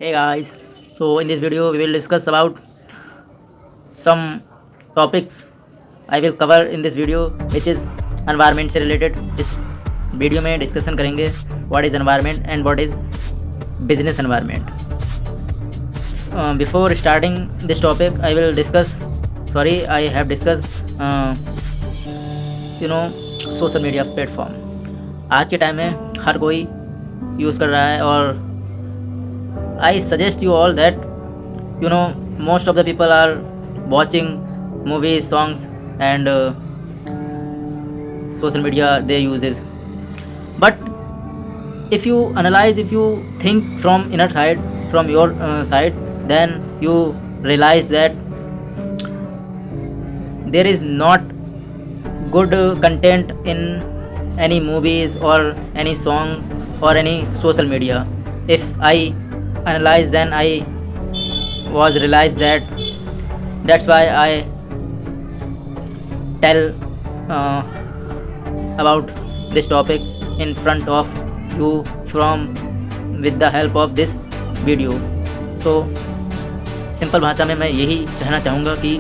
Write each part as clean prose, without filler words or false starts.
Hey guys, so in this video we will discuss about some topics I will cover in this video which is environment से related। इस video में discussion करेंगे what is environment and what is business environment। Before starting this topic I will discuss, I have discussed social media platform आज के time में हर कोई use कर रहा है और I suggest you all that most of the people are watching movies, songs and social media they uses. But if you analyze, if you think from inner side, from your side, then you realize that there is not good content in any movies or any song or any social media. If I analyze, then I was realized that that's why I tell about this topic in front of you from with the help of this video. So simple भाषा में मैं यही कहना चाहूँगा कि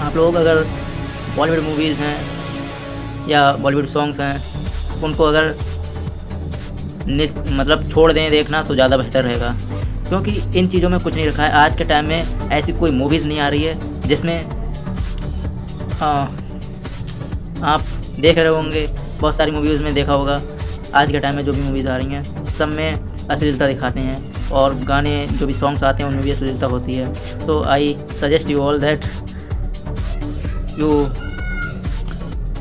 आप लोग अगर बॉलीवुड मूवीज़ हैं या बॉलीवुड सॉन्ग्स हैं उनको अगर मतलब छोड़ दें देखना तो ज़्यादा बेहतर रहेगा, क्योंकि इन चीज़ों में कुछ नहीं रखा है। आज के टाइम में ऐसी कोई मूवीज़ नहीं आ रही है जिसमें आप देख रहे होंगे, बहुत सारी मूवीज़ में देखा होगा आज के टाइम में जो भी मूवीज़ आ रही हैं सब में अश्लीलता दिखाते हैं और गाने जो भी सॉन्ग्स आते हैं उनमें भी अश्लीलता होती है। So I suggest you all that you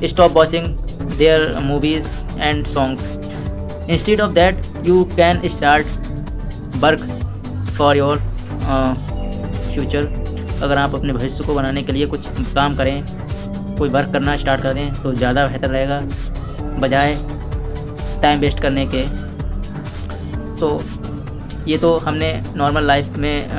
stop watching their movies and songs. Instead of that, you can start work for your future. अगर आप अपने भविष्य को बनाने के लिए कुछ काम करें, कोई वर्क करना स्टार्ट कर दें तो ज़्यादा बेहतर रहेगा बजाय टाइम वेस्ट करने के। सो ये तो हमने नॉर्मल लाइफ में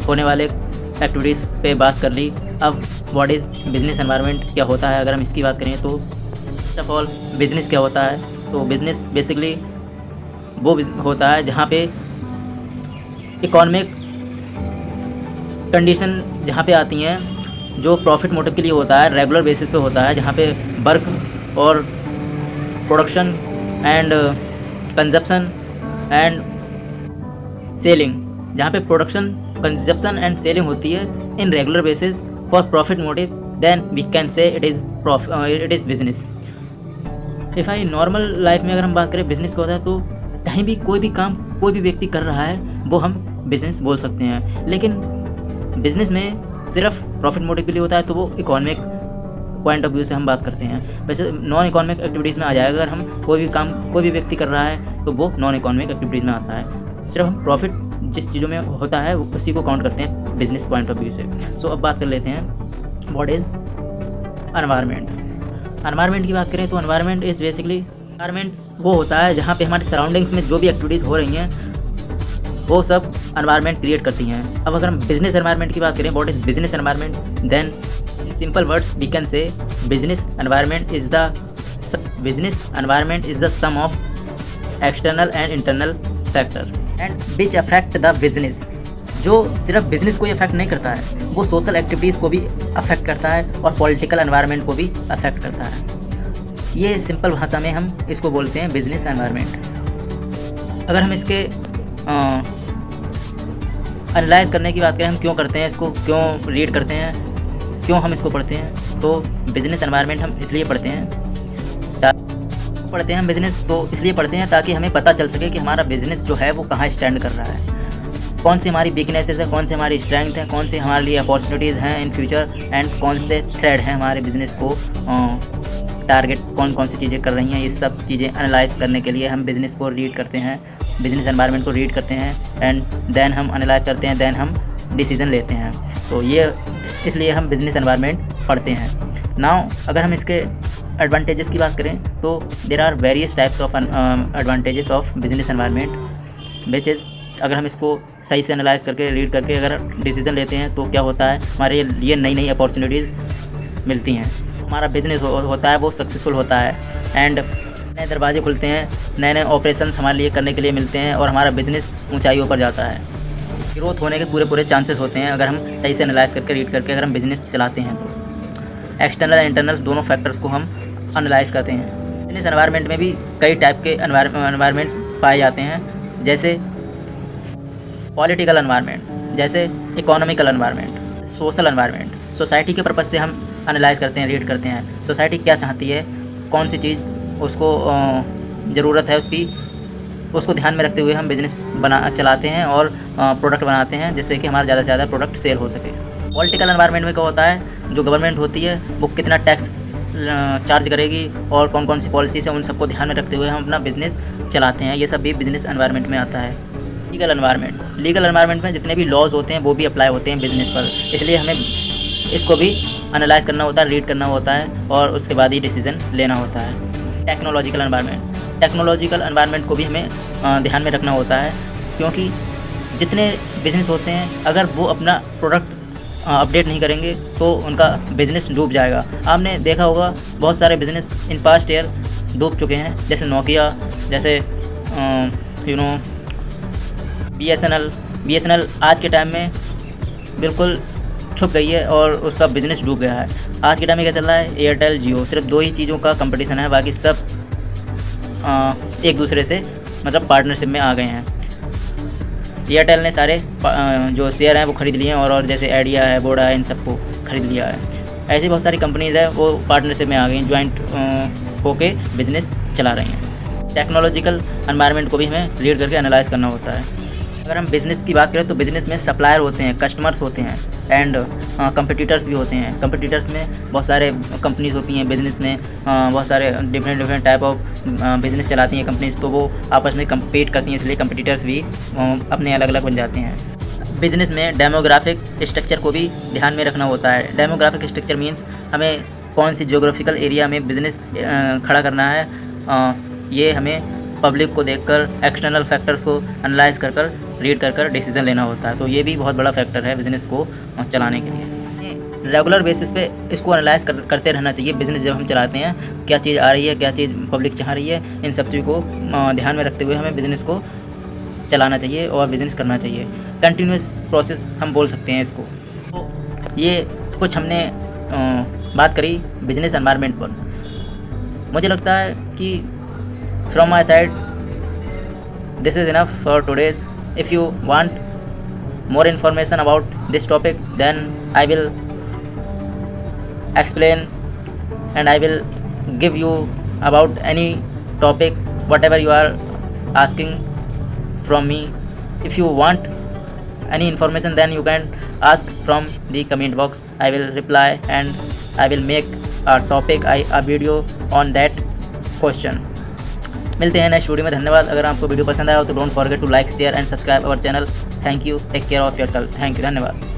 होने वाले एक्टिविटीज़ पे बात कर ली। अब व्हाट इज़ बिज़नेस एनवायरनमेंट क्या होता है, अगर हम इसकी बात करें तो फर्स्ट ऑफ ऑल बिज़नेस क्या होता है। तो बिज़नेस बेसिकली वो होता है जहाँ पे इकोनॉमिक कंडीशन जहाँ पे आती हैं जो प्रॉफिट मोटिव के लिए होता है, रेगुलर बेसिस पे होता है, जहाँ पे वर्क और production and consumption and selling, जहाँ पे प्रोडक्शन कंजप्शन एंड सेलिंग होती है in regular basis for profit motive, then we can say it is business. If I normal life में अगर हम बात करें बिज़नेस का होता है तो कहीं भी कोई भी काम कोई भी व्यक्ति कर रहा है वो हम बिज़नेस बोल सकते हैं, लेकिन बिज़नेस में सिर्फ प्रॉफिट मोटिव के लिए होता है तो वो इकोनॉमिक पॉइंट ऑफ व्यू से हम बात करते हैं। वैसे नॉन इकोनॉमिक एक्टिविटीज़ में आ जाएगा, अगर हम कोई भी काम कोई भी व्यक्ति कर रहा है तो वो नॉन इकोनॉमिक एक्टिविटीज़ में आता है। सिर्फ हम प्रॉफिट जिस चीज़ों में होता है उसी को काउंट करते हैं बिज़नेस पॉइंट ऑफ व्यू से। सो अब बात कर लेते हैं व्हाट इज़ एनवायरनमेंट। एनवायरनमेंट की बात करें तो एनवायरनमेंट इज़ बेसिकली एनवायरनमेंट वो होता है जहाँ पे हमारे सराउंडिंग्स में जो भी एक्टिविटीज़ हो रही हैं वो सब एनवायरनमेंट क्रिएट करती हैं। अब अगर हम बिज़नेस एनवायरनमेंट की बात करें what is business environment, then in simple words we can say business environment is the sum of external and internal factor and which affect the business. जो सिर्फ बिज़नेस को ही अफेक्ट नहीं करता है, वो सोशल एक्टिविटीज़ को भी अफेक्ट करता है और पॉलिटिकल एनवायरनमेंट को भी अफेक्ट करता है। ये सिंपल भाषा में हम इसको बोलते हैं बिज़नेस एनवायरनमेंट। अगर हम इसके एनालाइज करने की बात करें, हम क्यों करते हैं इसको, क्यों रीड करते हैं, क्यों हम इसको पढ़ते हैं, तो बिज़नेस एनवायरनमेंट हम इसलिए पढ़ते हैं बिज़नेस तो इसलिए पढ़ते हैं ताकि हमें पता चल सके कि हमारा बिज़नेस जो है वो कहाँ स्टैंड कर रहा है, कौन सी हमारी वीकनेसेस है, कौन सी हमारी स्ट्रेंथ है, कौन सी हमारे लिए अपॉर्चुनिटीज़ हैं इन फ्यूचर एंड कौन से थ्रेड हैं हमारे बिज़नेस को टारगेट, कौन सी चीज़ें कर रही हैं। ये सब चीज़ें एनालाइज करने के लिए हम बिज़नेस को रीड करते हैं, बिज़नेस एनवायरनमेंट को रीड करते हैं एंड देन हम एनालाइज करते हैं, देन हम डिसीज़न लेते हैं। तो ये इसलिए हम बिज़नेस एनवायरनमेंट पढ़ते हैं। नाउ अगर हम इसके एडवांटेजेस की बात करें तो there are various types of advantages of business environment which is, अगर हम इसको सही से एनालाइज करके रीड करके अगर डिसीज़न लेते हैं तो क्या होता है, हमारे लिए नई नई अपॉर्चुनिटीज़ मिलती हैं, हमारा बिज़नेस होता है वो सक्सेसफुल होता है एंड नए दरवाजे खुलते हैं, नए नए ऑपरेशंस हमारे लिए करने के लिए मिलते हैं और हमारा बिज़नेस ऊंचाइयों पर जाता है। ग्रोथ होने के पूरे चांसेस होते हैं अगर हम सही से एनालाइज करके रीड करके अगर हम बिजनेस चलाते हैं तो। एक्सटर्नल एंड इंटरनल दोनों फैक्टर्स को हम एनालाइज करते हैं। बिजनेस एनवायरनमेंट में भी कई टाइप के एनवायरनमेंट पाए जाते हैं, जैसे पॉलिटिकल एनवायरनमेंट, जैसे economical environment, social environment. Society के पर्पज़ से हम एनालाइज करते हैं, रीड करते हैं। सोसाइटी क्या चाहती है, कौन सी चीज़ उसको ज़रूरत है उसको ध्यान में रखते हुए हम बिज़नेस चलाते हैं और प्रोडक्ट बनाते हैं, जिससे कि हमारा ज़्यादा से ज़्यादा प्रोडक्ट सेल हो सके। पॉलिटिकल एनवायरनमेंट में क्या होता है, जो गवर्नमेंट होती है वो कितना टैक्स चार्ज करेगी और कौन कौन सी पॉलिसीज है, उन सबको ध्यान में रखते हुए हम अपना बिज़नेस चलाते हैं। ये सब भी बिज़नेस एनवायरनमेंट में आता है। लीगल एनवायरनमेंट में जितने भी लॉज होते हैं वो भी अप्लाई होते हैं बिज़नेस पर, इसलिए हमें इसको भी एनालाइज करना होता है, रीड करना होता है और उसके बाद ही डिसीज़न लेना होता है। टेक्नोलॉजिकल एनवायरनमेंट को भी हमें ध्यान में रखना होता है, क्योंकि जितने बिज़नेस होते हैं अगर वो अपना प्रोडक्ट अपडेट नहीं करेंगे तो उनका बिज़नेस डूब जाएगा। आपने देखा होगा बहुत सारे बिज़नेस इन पास्ट ईयर डूब चुके हैं, जैसे नोकिया, जैसे BSNL आज के टाइम में बिल्कुल छुप गई है और उसका बिज़नेस डूब गया है। आज के टाइम में क्या चल रहा है, एयरटेल, जियो, सिर्फ 2 ही चीज़ों का कंपटीशन है, बाकी सब एक दूसरे से मतलब पार्टनरशिप में आ गए हैं। एयरटेल ने सारे जो शेयर हैं वो ख़रीद लिए हैं और जैसे आइडिया है, वोडा है, इन सबको ख़रीद लिया है। ऐसी बहुत सारी कंपनीज़ है वो पार्टनरशिप में आ गई, ज्वाइंट होके बिज़नेस चला रही हैं। टेक्नोलॉजिकल एनवायरनमेंट को भी हमें रीड करके एनालाइज करना होता है। अगर हम बिज़नेस की बात करें तो बिज़नेस में सप्लायर होते हैं, कस्टमर्स होते हैं एंड कंपटीटर्स भी होते हैं। कंपटीटर्स में बहुत सारे कंपनीज़ होती हैं, बिज़नेस में बहुत सारे डिफरेंट टाइप ऑफ बिज़नेस चलाती हैं कंपनीज़, तो वो आपस में कम्पीट करती हैं, इसलिए कंपटीटर्स भी अपने अलग अलग बन जाते हैं। बिज़नेस में डेमोग्राफिक स्ट्रक्चर को भी ध्यान में रखना होता है। डेमोग्राफिक स्ट्रक्चर मीन्स हमें कौन सी जियोग्राफिकल एरिया में बिज़नेस खड़ा करना है, ये हमें पब्लिक को देखकर, एक्सटर्नल फैक्टर्स को एनालाइज कर रीड कर डिसीज़न लेना होता है। तो ये भी बहुत बड़ा फैक्टर है बिज़नेस को चलाने के लिए। रेगुलर बेसिस पे इसको एनालाइज करते रहना चाहिए। बिज़नेस जब हम चलाते हैं, क्या चीज़ आ रही है, क्या चीज़ पब्लिक चाह रही है, इन सब चीज़ को ध्यान में रखते हुए हमें बिज़नेस को चलाना चाहिए और बिज़नेस करना चाहिए। कंटिन्यूस प्रोसेस हम बोल सकते हैं इसको। तो ये कुछ हमने बात करी बिज़नेस एनवायरनमेंट पर। मुझे लगता है कि from my side this is enough for today's. If you want more information about this topic, then I will explain and I will give you about any topic whatever you are asking from me. If you want any information, then you can ask from the comment box. I will reply and I will make a video on that question. मिलते हैं next video में। धन्यवाद। अगर आपको video पसंद आया हो तो don't forget to like, share and subscribe our channel. Thank you. Take care of yourself. Thank you. धन्यवाद।